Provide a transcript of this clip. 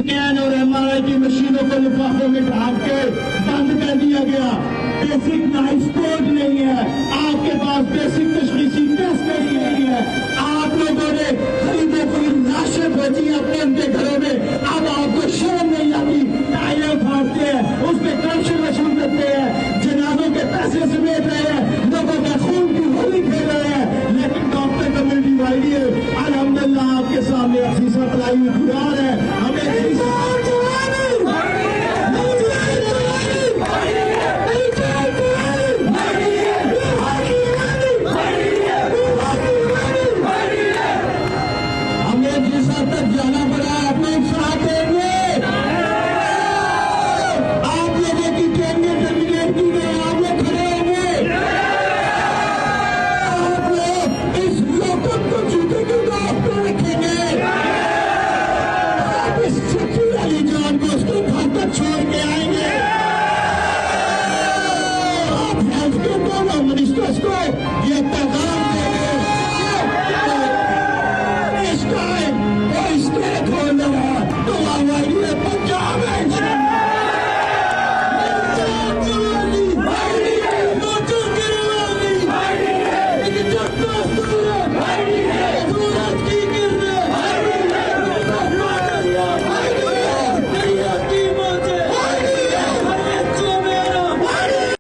Scan और MRI की मशीनों को लिफाफों में ढांक के बंद कर दिया गया। बेसिक लाइफ सपोर्ट नहीं है, आपके पास बेसिक तशखीसी टेस्ट नहीं है। आप लोगों ने गरीबों को लाशें भेजी अपने उनके घरों में, अब आपको शर्म नहीं आती। टाइलें उठाते हैं, उस पर करप्शन वसूल करते हैं, जनाजों के पैसे समेट रहे हैं, लोगों के खून की होली खेल रहे हैं। लेकिन डॉक्टर कम्युनिटी वाली है, अल्हम्दुलिल्लाह आपके सामने अफीसा पलाई हुई खुदार है। हमें छोड़ के आएंगे।